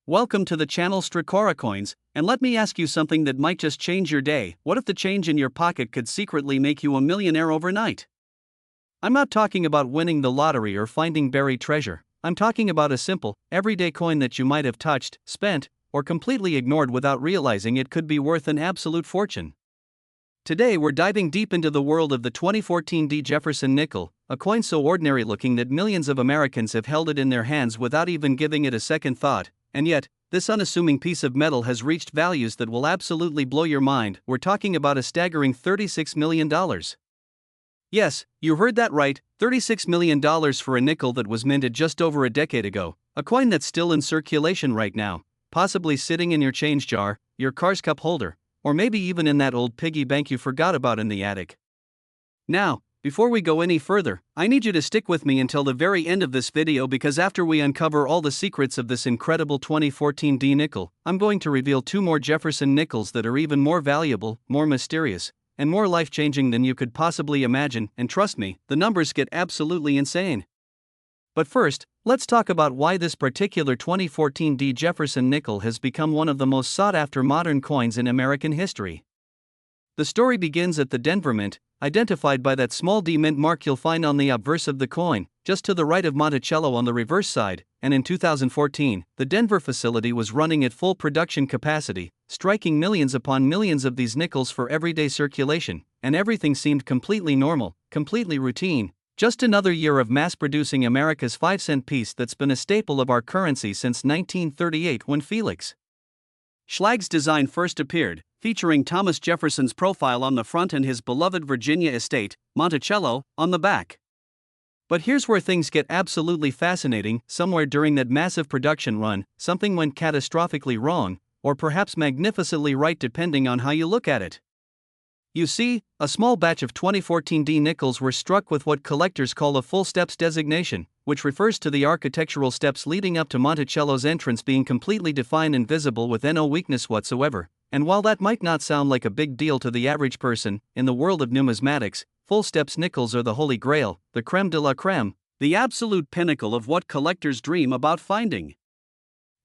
Welcome to the channel Strikora Coins, and let me ask you something that might just change your day. What if the change in your pocket could secretly make you a millionaire overnight? I'm not talking about winning the lottery or finding buried treasure. I'm talking about a simple, everyday coin that you might have touched, spent, or completely ignored without realizing it could be worth an absolute fortune. Today we're diving deep into the world of the 2014 Jefferson Nickel, a coin so ordinary looking that millions of Americans have held it in their hands without even giving it a second thought. And yet, this unassuming piece of metal has reached values that will absolutely blow your mind. We're talking about a staggering $36 million. Yes, you heard that right, $36 million for a nickel that was minted just over a decade ago, a coin that's still in circulation right now, possibly sitting in your change jar, your car's cup holder, or maybe even in that old piggy bank you forgot about in the attic. Now, before we go any further, I need you to stick with me until the very end of this video, because after we uncover all the secrets of this incredible 2014 nickel, I'm going to reveal two more Jefferson Nickels that are even more valuable, more mysterious, and more life-changing than you could possibly imagine, and trust me, the numbers get absolutely insane. But first, let's talk about why this particular 2014 Jefferson Nickel has become one of the most sought-after modern coins in American history. The story begins at the Denver Mint, identified by that small D mint mark you'll find on the obverse of the coin, just to the right of Monticello on the reverse side, and in 2014, the Denver facility was running at full production capacity, striking millions upon millions of these nickels for everyday circulation, and everything seemed completely normal, completely routine. Just another year of mass-producing America's 5-cent piece that's been a staple of our currency since 1938, when Felix Schlage's design first appeared, featuring Thomas Jefferson's profile on the front and his beloved Virginia estate, Monticello, on the back. But here's where things get absolutely fascinating. Somewhere during that massive production run, something went catastrophically wrong, or perhaps magnificently right depending on how you look at it. You see, a small batch of 2014 nickels were struck with what collectors call a full steps designation, which refers to the architectural steps leading up to Monticello's entrance being completely defined and visible with no weakness whatsoever. And while that might not sound like a big deal to the average person, in the world of numismatics, full steps nickels are the holy grail, the creme de la creme, the absolute pinnacle of what collectors dream about finding.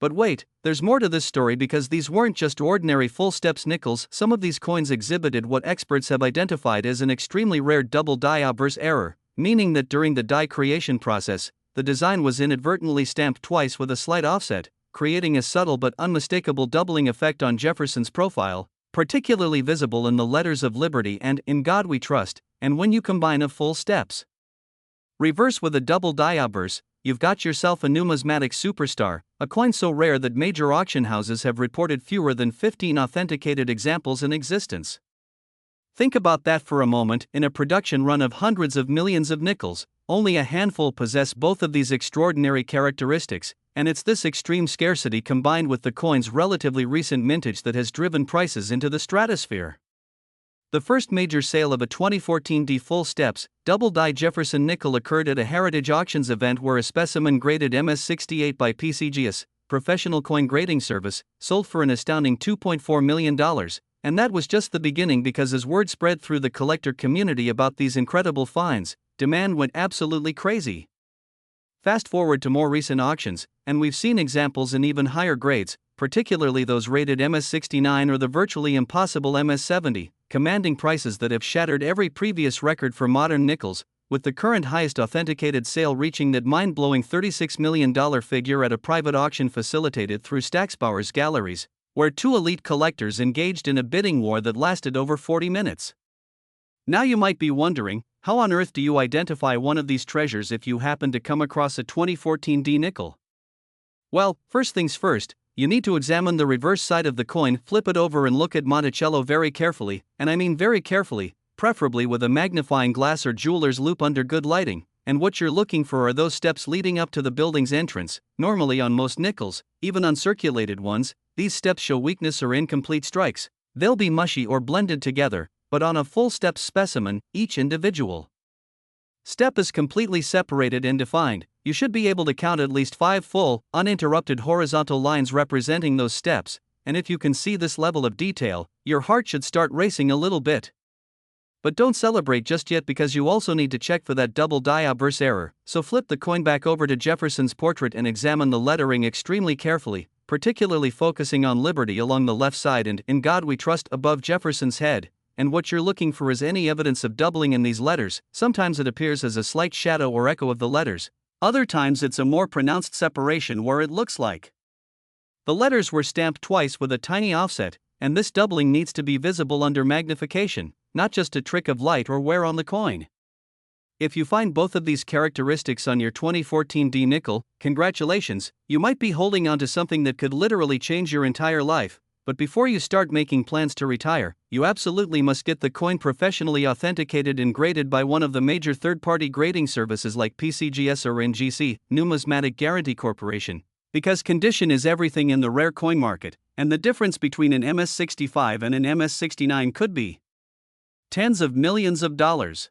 But wait, there's more to this story, because these weren't just ordinary full steps nickels. Some of these coins exhibited what experts have identified as an extremely rare double die obverse error, meaning that during the die creation process, the design was inadvertently stamped twice with a slight offset, creating a subtle but unmistakable doubling effect on Jefferson's profile, particularly visible in the letters of Liberty and "In God We Trust," and when you combine a full steps reverse with a double die obverse, you've got yourself a numismatic superstar, a coin so rare that major auction houses have reported fewer than 15 authenticated examples in existence. Think about that for a moment. In a production run of hundreds of millions of nickels, only a handful possess both of these extraordinary characteristics, and it's this extreme scarcity combined with the coin's relatively recent mintage that has driven prices into the stratosphere. The first major sale of a 2014 full steps, double die Jefferson nickel occurred at a Heritage Auctions event where a specimen graded MS68 by PCGS, Professional Coin Grading Service, sold for an astounding $2.4 million, and that was just the beginning, because as word spread through the collector community about these incredible finds, demand went absolutely crazy. Fast forward to more recent auctions, and we've seen examples in even higher grades, particularly those rated MS69 or the virtually impossible MS70, commanding prices that have shattered every previous record for modern nickels, with the current highest authenticated sale reaching that mind-blowing $36 million figure at a private auction facilitated through Stacksbauer's Galleries, where two elite collectors engaged in a bidding war that lasted over 40 minutes. Now you might be wondering, how on earth do you identify one of these treasures if you happen to come across a 2014 nickel? Well, first things first, you need to examine the reverse side of the coin, flip it over and look at Monticello very carefully, and I mean very carefully, preferably with a magnifying glass or jeweler's loupe under good lighting, and what you're looking for are those steps leading up to the building's entrance. Normally on most nickels, even uncirculated ones, these steps show weakness or incomplete strikes. They'll be mushy or blended together, but on a full steps specimen, each individual step is completely separated and defined. You should be able to count at least 5 full, uninterrupted horizontal lines representing those steps, and if you can see this level of detail, your heart should start racing a little bit. But don't celebrate just yet, because you also need to check for that double die obverse error. So flip the coin back over to Jefferson's portrait and examine the lettering extremely carefully. particularly focusing on liberty along the left side and "In God We Trust" above Jefferson's head. And what you're looking for is any evidence of doubling in these letters. Sometimes it appears as a slight shadow or echo of the letters. Other times it's a more pronounced separation where it looks like the letters were stamped twice with a tiny offset, and this doubling needs to be visible under magnification, not just a trick of light or wear on the coin. If you find both of these characteristics on your 2014 D nickel, congratulations, you might be holding on to something that could literally change your entire life. But before you start making plans to retire, you absolutely must get the coin professionally authenticated and graded by one of the major third-party grading services like PCGS or NGC, Numismatic Guarantee Corporation. Because condition is everything in the rare coin market, and the difference between an MS-65 and an MS-69 could be tens of millions of dollars.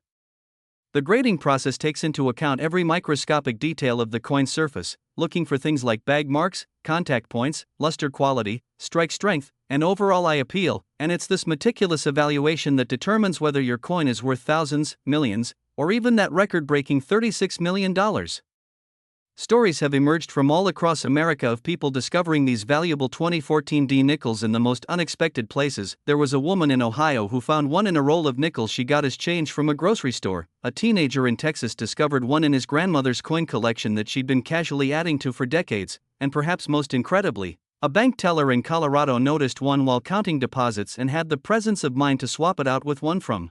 The grading process takes into account every microscopic detail of the coin surface, looking for things like bag marks, contact points, luster quality, strike strength, and overall eye appeal, and it's this meticulous evaluation that determines whether your coin is worth thousands, millions, or even that record-breaking $36 million. Stories have emerged from all across America of people discovering these valuable 2014 D nickels in the most unexpected places. There was a woman in Ohio who found one in a roll of nickels she got as change from a grocery store. A teenager in Texas discovered one in his grandmother's coin collection that she'd been casually adding to for decades, and perhaps most incredibly, a bank teller in Colorado noticed one while counting deposits and had the presence of mind to swap it out with one from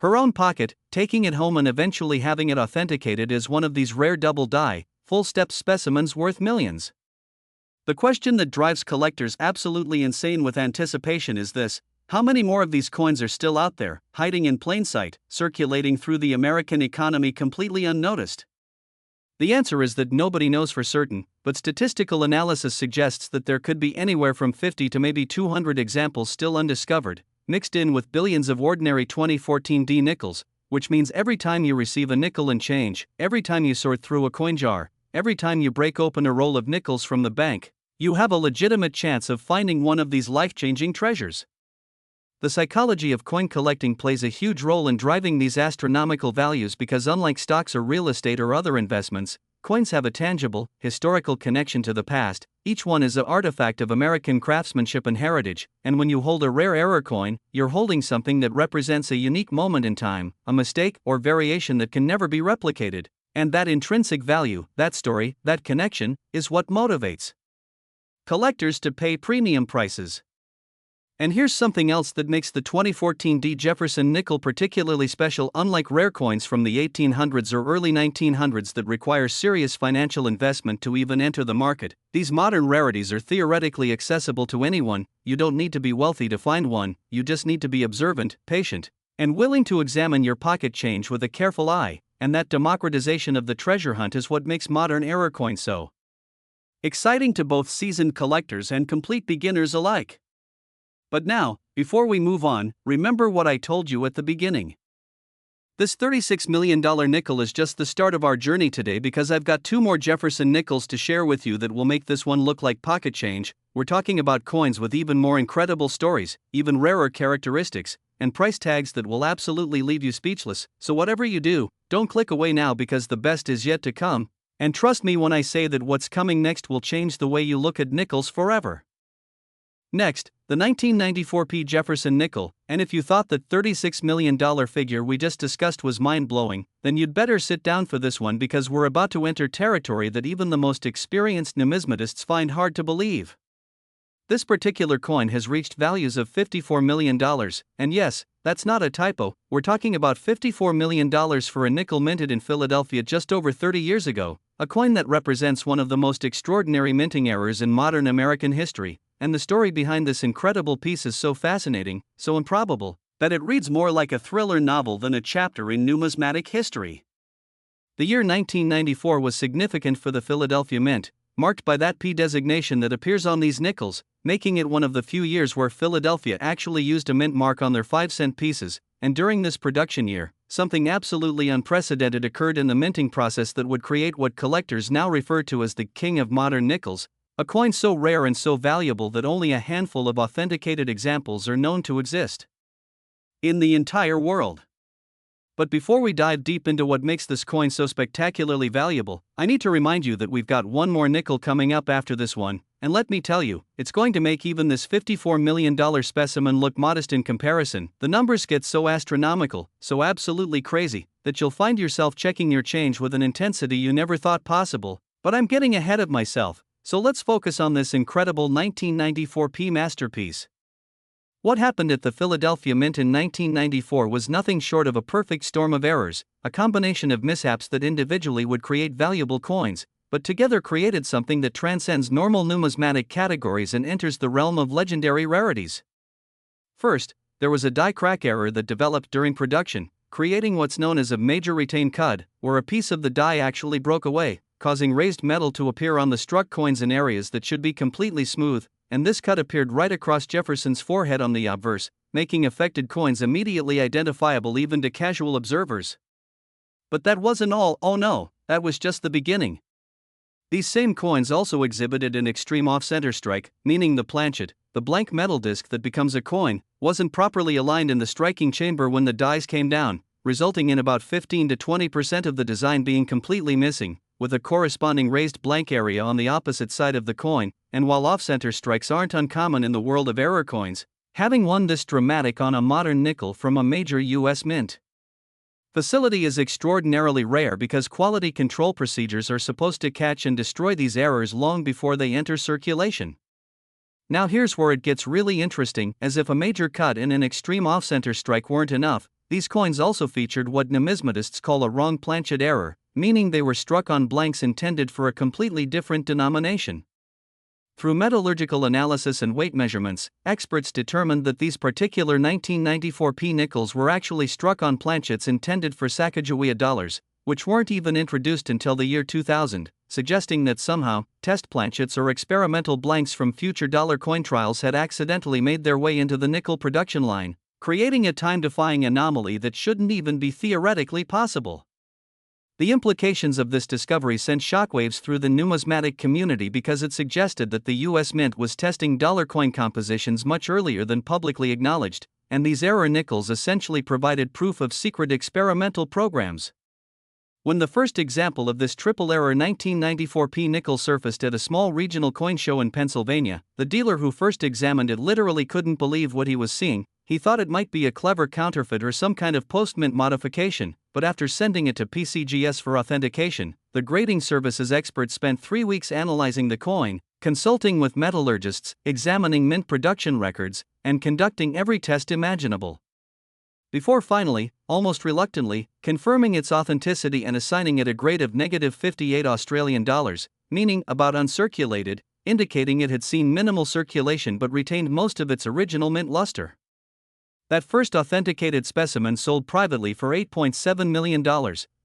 her own pocket, taking it home and eventually having it authenticated as one of these rare double die, full-step specimens worth millions. The question that drives collectors absolutely insane with anticipation is this: how many more of these coins are still out there, hiding in plain sight, circulating through the American economy completely unnoticed? The answer is that nobody knows for certain, but statistical analysis suggests that there could be anywhere from 50 to maybe 200 examples still undiscovered, mixed in with billions of ordinary 2014 D nickels, which means every time you receive a nickel and change, every time you sort through a coin jar, every time you break open a roll of nickels from the bank, you have a legitimate chance of finding one of these life-changing treasures. The psychology of coin collecting plays a huge role in driving these astronomical values because unlike stocks or real estate or other investments, coins have a tangible, historical connection to the past. Each one is an artifact of American craftsmanship and heritage, and when you hold a rare error coin, you're holding something that represents a unique moment in time, a mistake or variation that can never be replicated. And that intrinsic value, that story, that connection, is what motivates collectors to pay premium prices. And here's something else that makes the 2014 D Jefferson nickel particularly special. Unlike rare coins from the 1800s or early 1900s that require serious financial investment to even enter the market, these modern rarities are theoretically accessible to anyone. You don't need to be wealthy to find one, you just need to be observant, patient, and willing to examine your pocket change with a careful eye, and that democratization of the treasure hunt is what makes modern error coins so exciting to both seasoned collectors and complete beginners alike. But now, before we move on, remember what I told you at the beginning. This $36 million nickel is just the start of our journey today because I've got two more Jefferson nickels to share with you that will make this one look like pocket change. We're talking about coins with even more incredible stories, even rarer characteristics, and price tags that will absolutely leave you speechless. So whatever you do, don't click away now because the best is yet to come. And trust me when I say that what's coming next will change the way you look at nickels forever. Next, the 1994 P. Jefferson nickel, and if you thought that $36 million figure we just discussed was mind-blowing, then you'd better sit down for this one because we're about to enter territory that even the most experienced numismatists find hard to believe. This particular coin has reached values of $54 million, and yes, that's not a typo, we're talking about $54 million for a nickel minted in Philadelphia just over 30 years ago, a coin that represents one of the most extraordinary minting errors in modern American history. And the story behind this incredible piece is so fascinating, so improbable, that it reads more like a thriller novel than a chapter in numismatic history. The year 1994 was significant for the Philadelphia Mint, marked by that P designation that appears on these nickels, making it one of the few years where Philadelphia actually used a mint mark on their 5-cent pieces, and during this production year, something absolutely unprecedented occurred in the minting process that would create what collectors now refer to as the king of modern nickels, a coin so rare and so valuable that only a handful of authenticated examples are known to exist in the entire world. But before we dive deep into what makes this coin so spectacularly valuable, I need to remind you that we've got one more nickel coming up after this one, and let me tell you, it's going to make even this $54 million specimen look modest in comparison. The numbers get so astronomical, so absolutely crazy, that you'll find yourself checking your change with an intensity you never thought possible. But I'm getting ahead of myself, so let's focus on this incredible 1994p masterpiece. What happened at the Philadelphia Mint in 1994 was nothing short of a perfect storm of errors, a combination of mishaps that individually would create valuable coins, but together created something that transcends normal numismatic categories and enters the realm of legendary rarities. First, there was a die crack error that developed during production, creating what's known as a major retain cud, where a piece of the die actually broke away, causing raised metal to appear on the struck coins in areas that should be completely smooth, and this cut appeared right across Jefferson's forehead on the obverse, making affected coins immediately identifiable even to casual observers. But that wasn't all. Oh no, that was just the beginning. These same coins also exhibited an extreme off-center strike, meaning the planchet, the blank metal disc that becomes a coin, wasn't properly aligned in the striking chamber when the dies came down, resulting in about 15 to 20% of the design being completely missing, with a corresponding raised blank area on the opposite side of the coin. And while off-center strikes aren't uncommon in the world of error coins, having one this dramatic on a modern nickel from a major U.S. mint facility is extraordinarily rare because quality control procedures are supposed to catch and destroy these errors long before they enter circulation. Now here's where it gets really interesting. As if a major cut and an extreme off-center strike weren't enough, these coins also featured what numismatists call a wrong planchet error, meaning they were struck on blanks intended for a completely different denomination. Through metallurgical analysis and weight measurements, experts determined that these particular 1994p nickels were actually struck on planchets intended for Sacagawea dollars, which weren't even introduced until the year 2000, suggesting that somehow, test planchets or experimental blanks from future dollar coin trials had accidentally made their way into the nickel production line, creating a time-defying anomaly that shouldn't even be theoretically possible. The implications of this discovery sent shockwaves through the numismatic community because it suggested that the U.S. Mint was testing dollar coin compositions much earlier than publicly acknowledged, and these error nickels essentially provided proof of secret experimental programs. When the first example of this triple error 1994p nickel surfaced at a small regional coin show in Pennsylvania, the dealer who first examined it literally couldn't believe what he was seeing. He thought it might be a clever counterfeit or some kind of post-mint modification, but after sending it to PCGS for authentication, the grading services expert spent 3 weeks analyzing the coin, consulting with metallurgists, examining mint production records, and conducting every test imaginable, before finally, almost reluctantly, confirming its authenticity and assigning it a grade of -58 Australian dollars, meaning about uncirculated, indicating it had seen minimal circulation but retained most of its original mint luster. That first authenticated specimen sold privately for $8.7 million,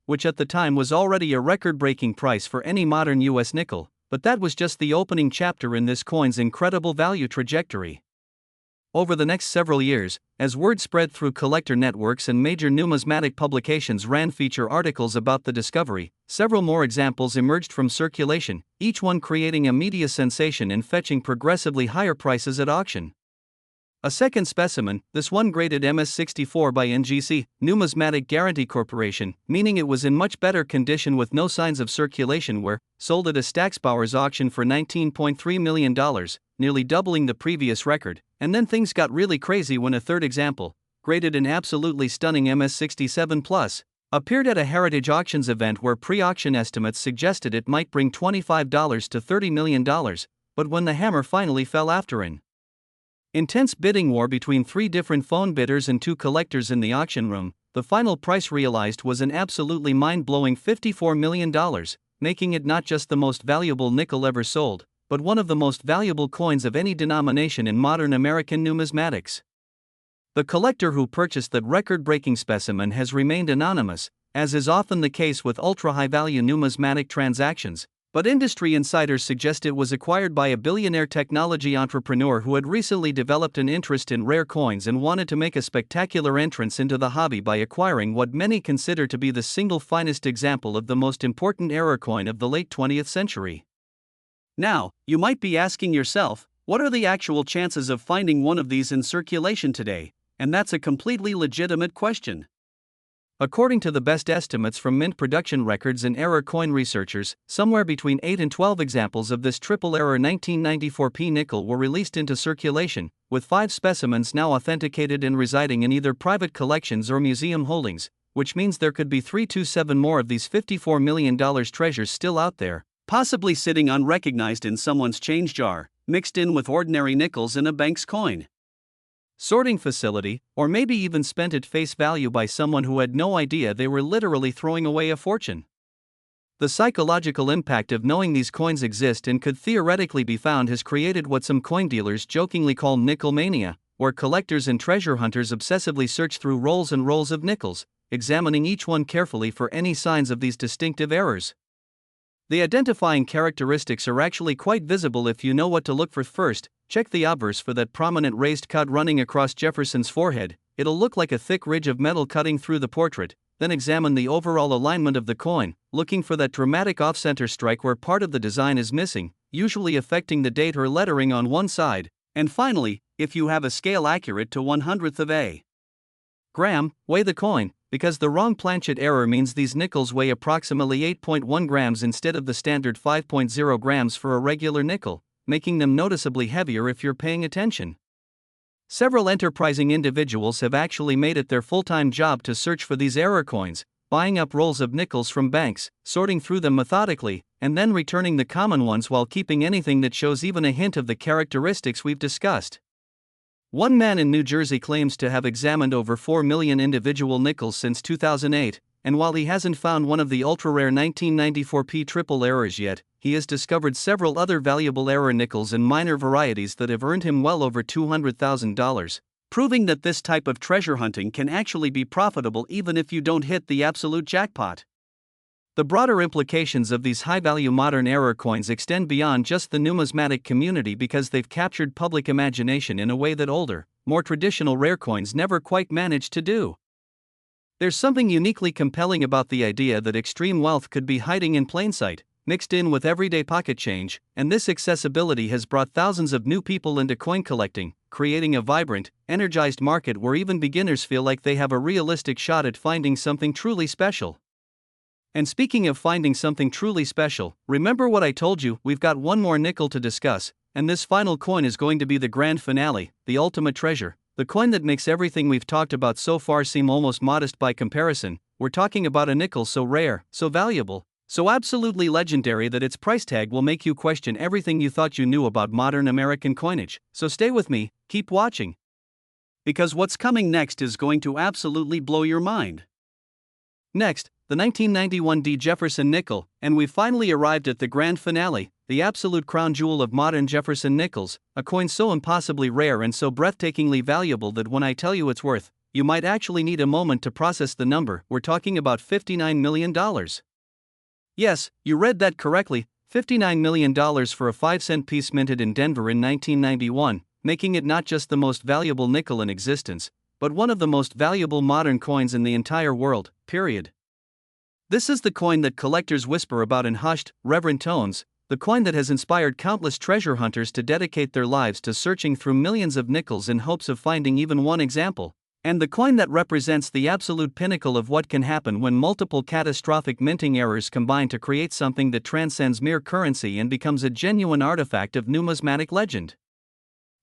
which at the time was already a record-breaking price for any modern U.S. nickel, but that was just the opening chapter in this coin's incredible value trajectory. Over the next several years, as word spread through collector networks and major numismatic publications ran feature articles about the discovery, several more examples emerged from circulation, each one creating a media sensation and fetching progressively higher prices at auction. A second specimen, this one graded MS64 by NGC, Numismatic Guarantee Corporation, meaning it was in much better condition with no signs of circulation, were sold at a Stacksbauer's auction for $19.3 million, nearly doubling the previous record. And then things got really crazy when a third example, graded an absolutely stunning MS67 Plus, appeared at a Heritage Auctions event where pre-auction estimates suggested it might bring $25 to $30 million, but when the hammer finally fell after an intense bidding war between 3 different phone bidders and 2 collectors in the auction room, the final price realized was an absolutely mind-blowing $54 million, making it not just the most valuable nickel ever sold, but one of the most valuable coins of any denomination in modern American numismatics. The collector who purchased that record-breaking specimen has remained anonymous, as is often the case with ultra-high-value numismatic transactions, but industry insiders suggest it was acquired by a billionaire technology entrepreneur who had recently developed an interest in rare coins and wanted to make a spectacular entrance into the hobby by acquiring what many consider to be the single finest example of the most important error coin of the late 20th century. Now, you might be asking yourself, what are the actual chances of finding one of these in circulation today? And that's a completely legitimate question. According to the best estimates from mint production records and error coin researchers, somewhere between 8 and 12 examples of this triple error 1994p nickel were released into circulation, with 5 specimens now authenticated and residing in either private collections or museum holdings, which means there could be 3 to 7 more of these $54 million treasures still out there, possibly sitting unrecognized in someone's change jar, mixed in with ordinary nickels in a bank's coin sorting facility, or maybe even spent at face value by someone who had no idea they were literally throwing away a fortune. The psychological impact of knowing these coins exist and could theoretically be found has created what some coin dealers jokingly call nickel mania, where collectors and treasure hunters obsessively search through rolls and rolls of nickels, examining each one carefully for any signs of these distinctive errors. The identifying characteristics are actually quite visible if you know what to look for first. Check the obverse for that prominent raised cut running across Jefferson's forehead. It'll look like a thick ridge of metal cutting through the portrait. Then examine the overall alignment of the coin, looking for that dramatic off-center strike where part of the design is missing, usually affecting the date or lettering on one side. And finally, if you have a scale accurate to 1/100th of a gram, weigh the coin, because the wrong planchet error means these nickels weigh approximately 8.1 grams instead of the standard 5.0 grams for a regular nickel, making them noticeably heavier if you're paying attention. Several enterprising individuals have actually made it their full-time job to search for these error coins, buying up rolls of nickels from banks, sorting through them methodically, and then returning the common ones while keeping anything that shows even a hint of the characteristics we've discussed. One man in New Jersey claims to have examined over 4 million individual nickels since 2008, and while he hasn't found one of the ultra-rare 1994p triple errors yet, he has discovered several other valuable error nickels and minor varieties that have earned him well over $200,000, proving that this type of treasure hunting can actually be profitable even if you don't hit the absolute jackpot. The broader implications of these high-value modern error coins extend beyond just the numismatic community because they've captured public imagination in a way that older, more traditional rare coins never quite managed to do. There's something uniquely compelling about the idea that extreme wealth could be hiding in plain sight, mixed in with everyday pocket change, and this accessibility has brought thousands of new people into coin collecting, creating a vibrant, energized market where even beginners feel like they have a realistic shot at finding something truly special. And speaking of finding something truly special, remember what I told you, we've got one more nickel to discuss, and this final coin is going to be the grand finale, the ultimate treasure, the coin that makes everything we've talked about so far seem almost modest by comparison. We're talking about a nickel so rare, so valuable, so absolutely legendary that its price tag will make you question everything you thought you knew about modern American coinage. So stay with me, keep watching, because what's coming next is going to absolutely blow your mind. Next, the 1991 Jefferson nickel, and we've finally arrived at the grand finale, the absolute crown jewel of modern Jefferson nickels, a coin so impossibly rare and so breathtakingly valuable that when I tell you its worth, you might actually need a moment to process the number. We're talking about $59 million. Yes, you read that correctly, $59 million for a 5-cent piece minted in Denver in 1991, making it not just the most valuable nickel in existence, but one of the most valuable modern coins in the entire world, period. This is the coin that collectors whisper about in hushed, reverent tones, the coin that has inspired countless treasure hunters to dedicate their lives to searching through millions of nickels in hopes of finding even one example, and the coin that represents the absolute pinnacle of what can happen when multiple catastrophic minting errors combine to create something that transcends mere currency and becomes a genuine artifact of numismatic legend.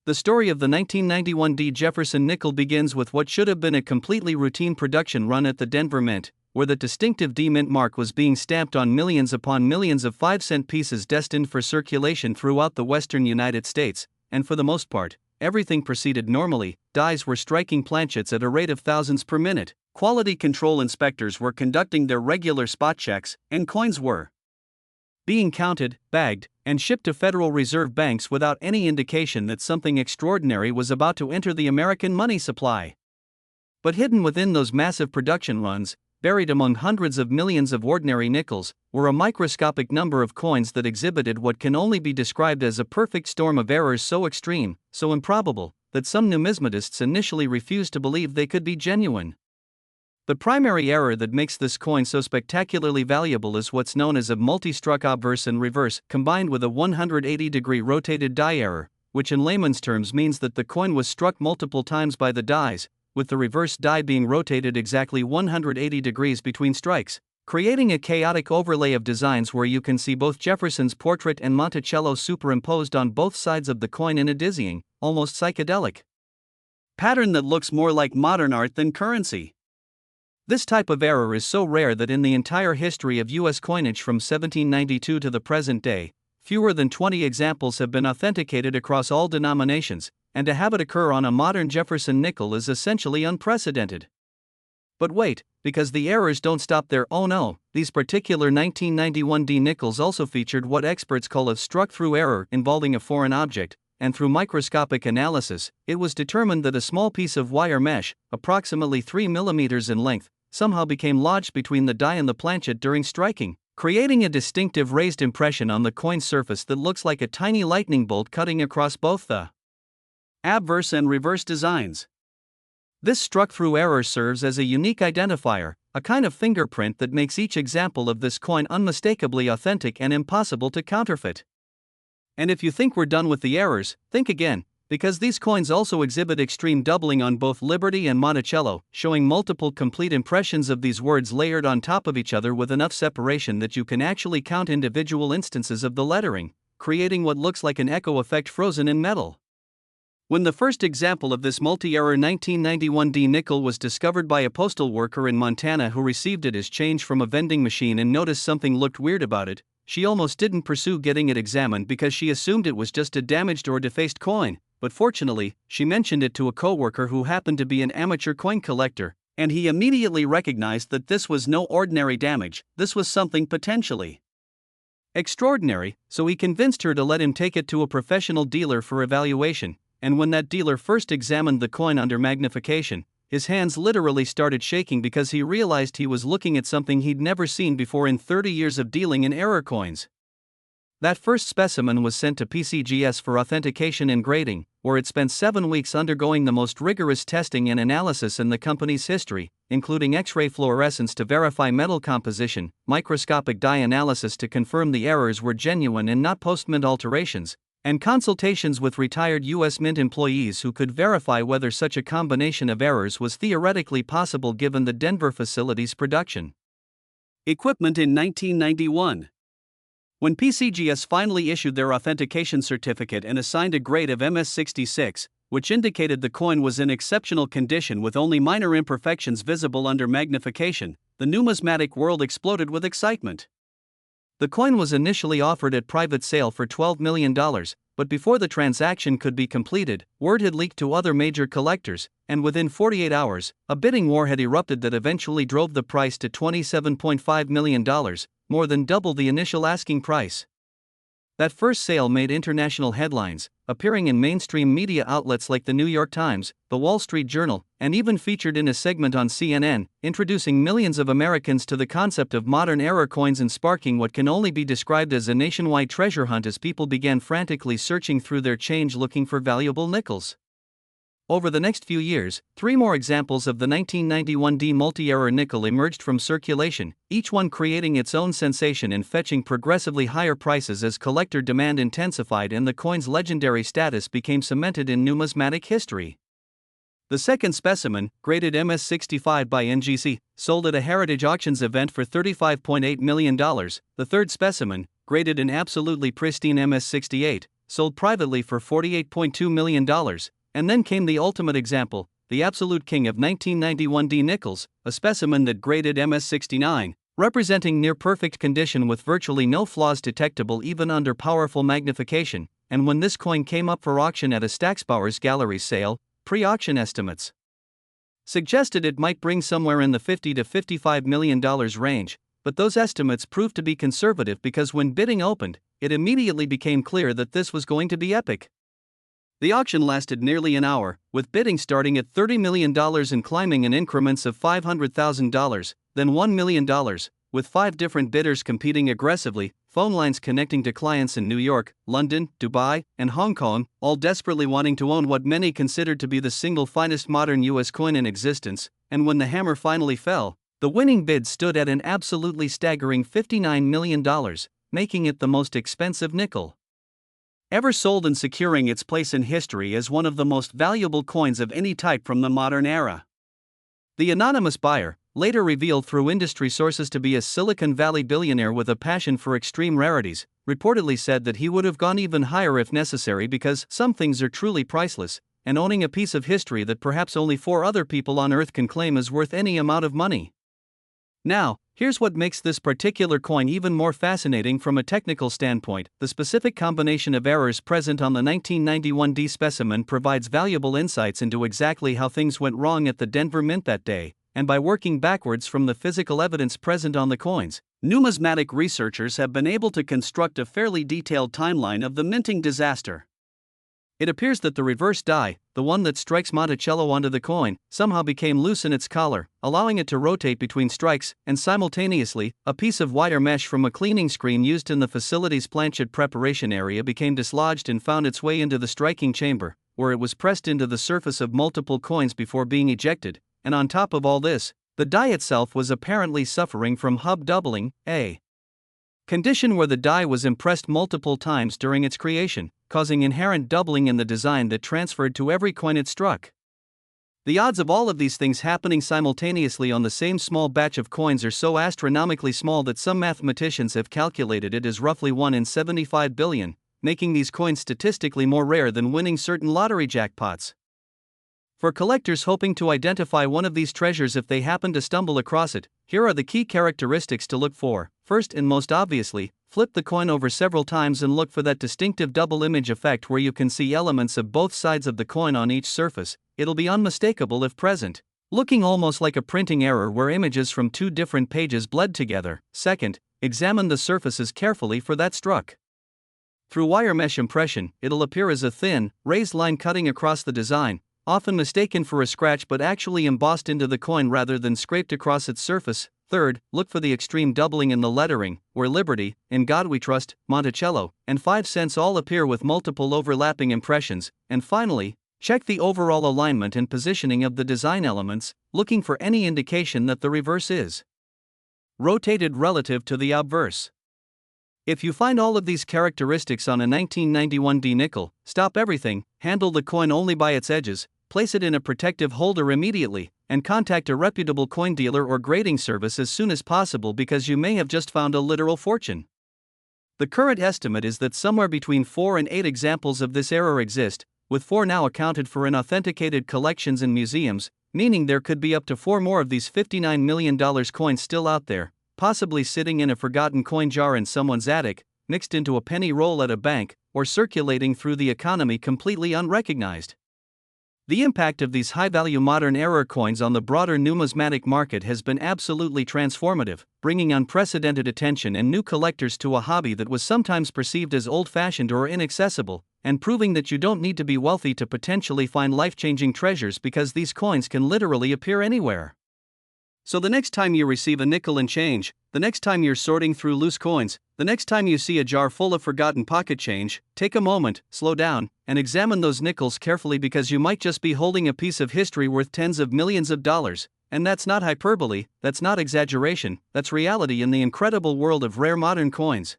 The story of the 1991 Jefferson nickel begins with what should have been a completely routine production run at the Denver Mint, where the distinctive D Mint mark was being stamped on millions upon millions of 5-cent pieces destined for circulation throughout the western United States, and for the most part, everything proceeded normally. Dies were striking planchets at a rate of thousands per minute, quality control inspectors were conducting their regular spot checks, and coins were being counted, bagged, and shipped to Federal Reserve banks without any indication that something extraordinary was about to enter the American money supply. But hidden within those massive production runs, buried among hundreds of millions of ordinary nickels, were a microscopic number of coins that exhibited what can only be described as a perfect storm of errors so extreme, so improbable, that some numismatists initially refused to believe they could be genuine. The primary error that makes this coin so spectacularly valuable is what's known as a multi-struck obverse and reverse, combined with a 180-degree rotated die error, which in layman's terms means that the coin was struck multiple times by the dies, with the reverse die being rotated exactly 180 degrees between strikes, creating a chaotic overlay of designs where you can see both Jefferson's portrait and Monticello superimposed on both sides of the coin in a dizzying, almost psychedelic pattern that looks more like modern art than currency. This type of error is so rare that in the entire history of U.S. coinage from 1792 to the present day, fewer than 20 examples have been authenticated across all denominations, and to have it occur on a modern Jefferson nickel is essentially unprecedented. But wait, because the errors don't stop there. Oh no, these particular 1991 D nickels also featured what experts call a struck-through error involving a foreign object, and through microscopic analysis, it was determined that a small piece of wire mesh, approximately 3 mm in length, somehow became lodged between the die and the planchet during striking, creating a distinctive raised impression on the coin's surface that looks like a tiny lightning bolt cutting across both the obverse and reverse designs. This struck-through error serves as a unique identifier, a kind of fingerprint that makes each example of this coin unmistakably authentic and impossible to counterfeit. And if you think we're done with the errors, think again, because these coins also exhibit extreme doubling on both Liberty and Monticello, showing multiple complete impressions of these words layered on top of each other with enough separation that you can actually count individual instances of the lettering, creating what looks like an echo effect frozen in metal. When the first example of this multi-error 1991 D nickel was discovered by a postal worker in Montana who received it as change from a vending machine and noticed something looked weird about it, she almost didn't pursue getting it examined because she assumed it was just a damaged or defaced coin, but fortunately, she mentioned it to a coworker who happened to be an amateur coin collector, and he immediately recognized that this was no ordinary damage, this was something potentially extraordinary, so he convinced her to let him take it to a professional dealer for evaluation, and when that dealer first examined the coin under magnification, his hands literally started shaking because he realized he was looking at something he'd never seen before in 30 years of dealing in error coins. That first specimen was sent to PCGS for authentication and grading, where it spent 7 weeks undergoing the most rigorous testing and analysis in the company's history, including X-ray fluorescence to verify metal composition, microscopic dye analysis to confirm the errors were genuine and not post-mint alterations, and consultations with retired U.S. Mint employees who could verify whether such a combination of errors was theoretically possible given the Denver facility's production equipment in 1991. When PCGS finally issued their authentication certificate and assigned a grade of MS66, which indicated the coin was in exceptional condition with only minor imperfections visible under magnification, the numismatic world exploded with excitement. The coin was initially offered at private sale for $12 million, but before the transaction could be completed, word had leaked to other major collectors, and within 48 hours, a bidding war had erupted that eventually drove the price to $27.5 million, more than double the initial asking price. That first sale made international headlines, appearing in mainstream media outlets like the New York Times, the Wall Street Journal, and even featured in a segment on CNN, introducing millions of Americans to the concept of modern error coins and sparking what can only be described as a nationwide treasure hunt as people began frantically searching through their change looking for valuable nickels. Over the next few years, 3 more examples of the 1991 D multi-error nickel emerged from circulation, each one creating its own sensation and fetching progressively higher prices as collector demand intensified and the coin's legendary status became cemented in numismatic history. The second specimen, graded MS65 by NGC, sold at a Heritage Auctions event for $35.8 million. The third specimen, graded in absolutely pristine MS68, sold privately for $48.2 million. And then came the ultimate example, the absolute king of 1991 D nickels, a specimen that graded MS69, representing near-perfect condition with virtually no flaws detectable even under powerful magnification, and when this coin came up for auction at a Stacksbauer's Gallery sale, pre-auction estimates suggested it might bring somewhere in the $50 to $55 million range, but those estimates proved to be conservative because when bidding opened, it immediately became clear that this was going to be epic. The auction lasted nearly an hour, with bidding starting at $30 million and climbing in increments of $500,000, then $1 million, with 5 different bidders competing aggressively, phone lines connecting to clients in New York, London, Dubai, and Hong Kong, all desperately wanting to own what many considered to be the single finest modern U.S. coin in existence, and when the hammer finally fell, the winning bid stood at an absolutely staggering $59 million, making it the most expensive nickel ever sold and securing its place in history as one of the most valuable coins of any type from the modern era. The anonymous buyer, later revealed through industry sources to be a Silicon Valley billionaire with a passion for extreme rarities, reportedly said that he would have gone even higher if necessary because some things are truly priceless, and owning a piece of history that perhaps only 4 other people on Earth can claim is worth any amount of money. Now, here's what makes this particular coin even more fascinating from a technical standpoint. The specific combination of errors present on the 1991 D specimen provides valuable insights into exactly how things went wrong at the Denver Mint that day, and by working backwards from the physical evidence present on the coins, numismatic researchers have been able to construct a fairly detailed timeline of the minting disaster. It appears that the reverse die, the one that strikes Monticello onto the coin, somehow became loose in its collar, allowing it to rotate between strikes, and simultaneously, a piece of wire mesh from a cleaning screen used in the facility's planchet preparation area became dislodged and found its way into the striking chamber, where it was pressed into the surface of multiple coins before being ejected, and on top of all this, the die itself was apparently suffering from hub doubling, a condition where the die was impressed multiple times during its creation, causing inherent doubling in the design that transferred to every coin it struck. The odds of all of these things happening simultaneously on the same small batch of coins are so astronomically small that some mathematicians have calculated it as roughly 1 in 75 billion, making these coins statistically more rare than winning certain lottery jackpots. For collectors hoping to identify one of these treasures if they happen to stumble across it, here are the key characteristics to look for. First and most obviously, flip the coin over several times and look for that distinctive double image effect where you can see elements of both sides of the coin on each surface. It'll be unmistakable if present, looking almost like a printing error where images from 2 different pages bled together. Second, examine the surfaces carefully for that struck. Through wire mesh impression, it'll appear as a thin, raised line cutting across the design, often mistaken for a scratch but actually embossed into the coin rather than scraped across its surface. Third, look for the extreme doubling in the lettering, where Liberty, In God We Trust, Monticello, and 5 cents all appear with multiple overlapping impressions. And finally, check the overall alignment and positioning of the design elements, looking for any indication that the reverse is rotated relative to the obverse. If you find all of these characteristics on a 1991 D nickel, stop everything, handle the coin only by its edges, place it in a protective holder immediately, and contact a reputable coin dealer or grading service as soon as possible because you may have just found a literal fortune. The current estimate is that somewhere between 4 and 8 examples of this error exist, with 4 now accounted for in authenticated collections and museums, meaning there could be up to 4 more of these $59 million coins still out there, possibly sitting in a forgotten coin jar in someone's attic, mixed into a penny roll at a bank, or circulating through the economy completely unrecognized. The impact of these high-value modern error coins on the broader numismatic market has been absolutely transformative, bringing unprecedented attention and new collectors to a hobby that was sometimes perceived as old-fashioned or inaccessible, and proving that you don't need to be wealthy to potentially find life-changing treasures because these coins can literally appear anywhere. So the next time you receive a nickel and change, the next time you're sorting through loose coins, the next time you see a jar full of forgotten pocket change, take a moment, slow down, and examine those nickels carefully because you might just be holding a piece of history worth tens of millions of dollars, and that's not hyperbole, that's not exaggeration, that's reality in the incredible world of rare modern coins.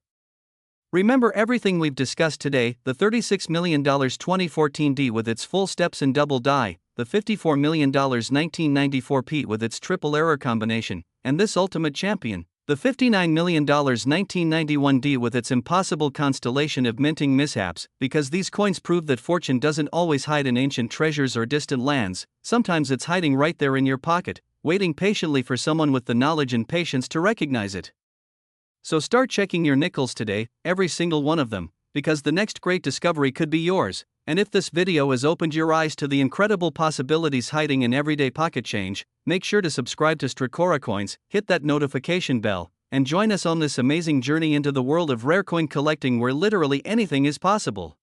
Remember everything we've discussed today: the $36 million 2014 D with its full steps and double die, the $54 million 1994 P with its triple error combination, and this ultimate champion, the $59 million 1991 D with its impossible constellation of minting mishaps, because these coins prove that fortune doesn't always hide in ancient treasures or distant lands. Sometimes it's hiding right there in your pocket, waiting patiently for someone with the knowledge and patience to recognize it. So start checking your nickels today, every single one of them, because the next great discovery could be yours. And if this video has opened your eyes to the incredible possibilities hiding in everyday pocket change, make sure to subscribe to Strikora Coins, hit that notification bell, and join us on this amazing journey into the world of rare coin collecting where literally anything is possible.